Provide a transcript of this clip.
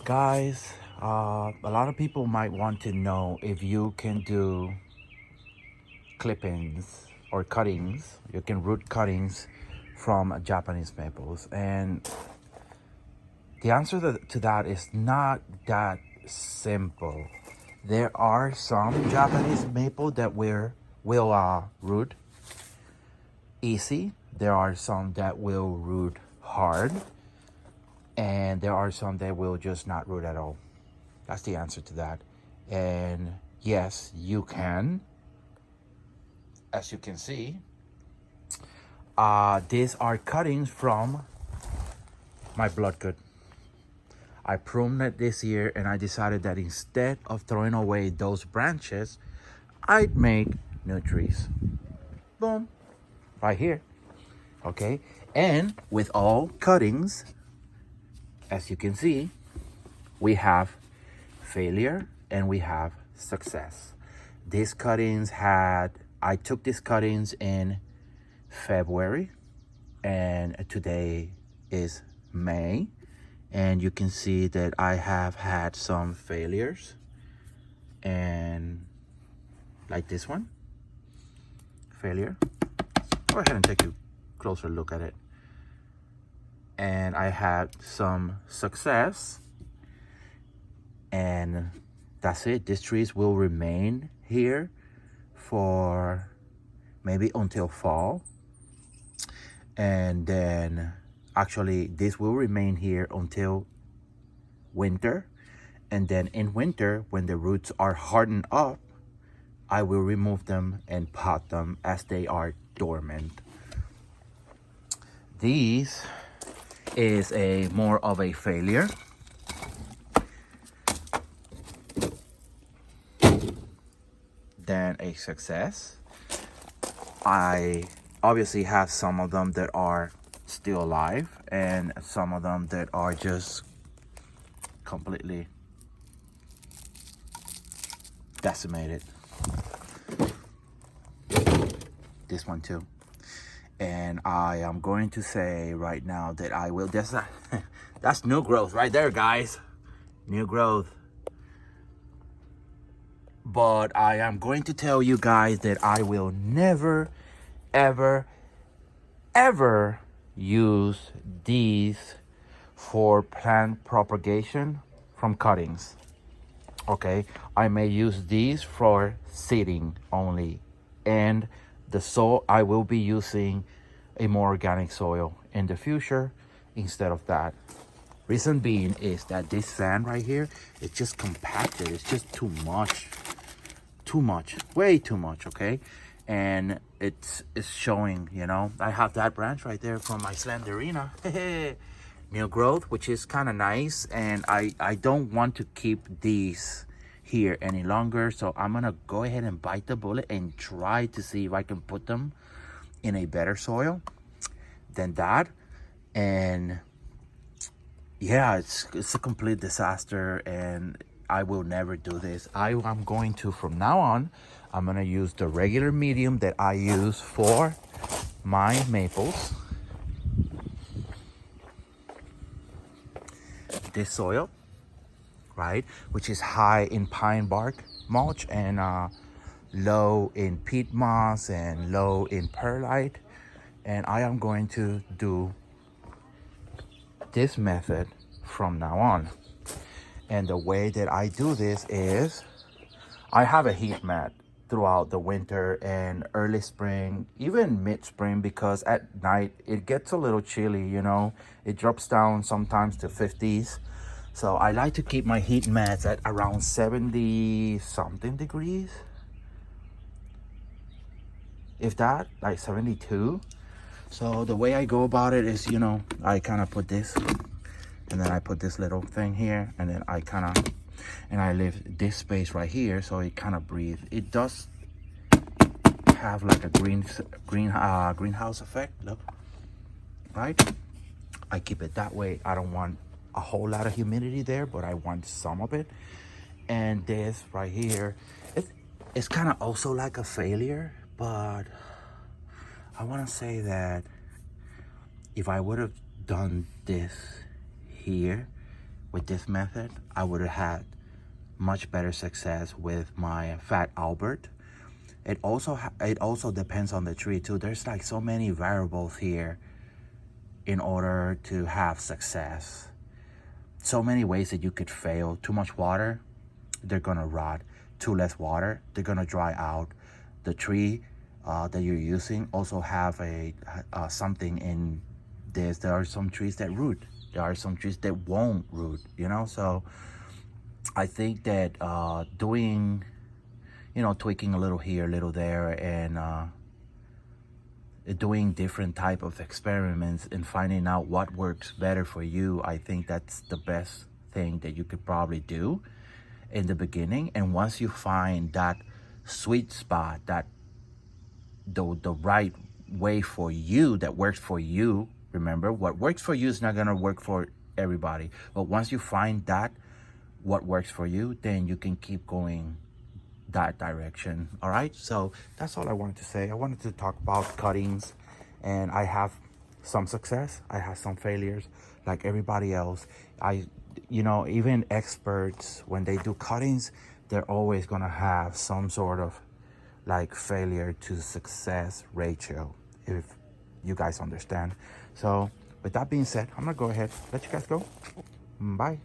Guys, a lot of people might want to know if you can do clippings or cuttings. You can root cuttings from Japanese maples. And the answer to that is not that simple. There are some Japanese maple that will root easy. There are some that will root hard. And there are some that will just not root at all. That's the answer to that. And yes, you can. As you can see, these are cuttings from my bloodgood. I pruned it this year and I decided that instead of throwing away those branches, I'd make new trees. Boom, right here. Okay, and with all cuttings, as you can see, we have failure and we have success. These cuttings I took these cuttings in February and today is May, and you can see that I have had some failures, and like this one, failure. Go ahead and take a closer look at it. And I had some success, and that's it. These trees will remain here for maybe until fall, and then actually this will remain here until winter, and then in winter when the roots are hardened up, I will remove them and pot them as they are dormant. These is a more of a failure. Than a success. I obviously have some of them that are still alive and some of them that are just completely decimated. This one too. And I am going to say right now that I will that's new growth right there, guys. New growth. But I am going to tell you guys that I will never, ever, ever use these for plant propagation from cuttings. Okay, I may use these for seeding only, and the soil I will be using a more organic soil in the future instead of that. Reason being is that this sand right here, it's just compacted. It's just too much, way too much. Okay, and it's showing. You know, I have that branch right there from my Slenderina. New growth, which is kind of nice, and I don't want to keep these here any longer, so I'm gonna go ahead and bite the bullet and try to see if I can put them in a better soil than that. And yeah, it's a complete disaster, and I will never do this. I'm going to, from now on, I'm gonna use the regular medium that I use for my maples. This soil, right, which is high in pine bark mulch and low in peat moss and low in perlite. And I am going to do this method from now on. And the way that I do this is I have a heat mat throughout the winter and early spring, even mid-spring, because at night it gets a little chilly, you know. It drops down sometimes to 50s. So I like to keep my heat mats at around 70 something degrees. If that, like 72. So the way I go about it is, you know, I kind of put this, and then I put this little thing here, and then I kind of, and I leave this space right here so it kind of breathes. It does have like a greenhouse effect, look, right? I keep it that way. I don't want a whole lot of humidity there, but I want some of it. And this right here, it's kind of also like a failure, but I want to say that if I would have done this here with this method, I would have had much better success with my Fat Albert. It also depends on the tree too. There's like so many variables here in order to have success. So many ways that you could fail. Too much water, they're gonna rot. Too less water, they're gonna dry out. The tree that you're using also have a something in this. There are some trees that root. There are some trees that won't root, you know? So I think that doing, you know, tweaking a little here, a little there, and doing different type of experiments and finding out what works better for you, I think that's the best thing that you could probably do in the beginning. And once you find that sweet spot, that the right way for you, that works for you, remember, what works for you is not gonna work for everybody. But once you find that what works for you, then you can keep going that direction. All right, so that's all I wanted to say. I wanted to talk about cuttings, and I have some success, I have some failures like everybody else. You know, even experts, when they do cuttings, they're always gonna have some sort of like failure to success ratio, if you guys understand. So with that being said, I'm gonna go ahead, let you guys go. Bye.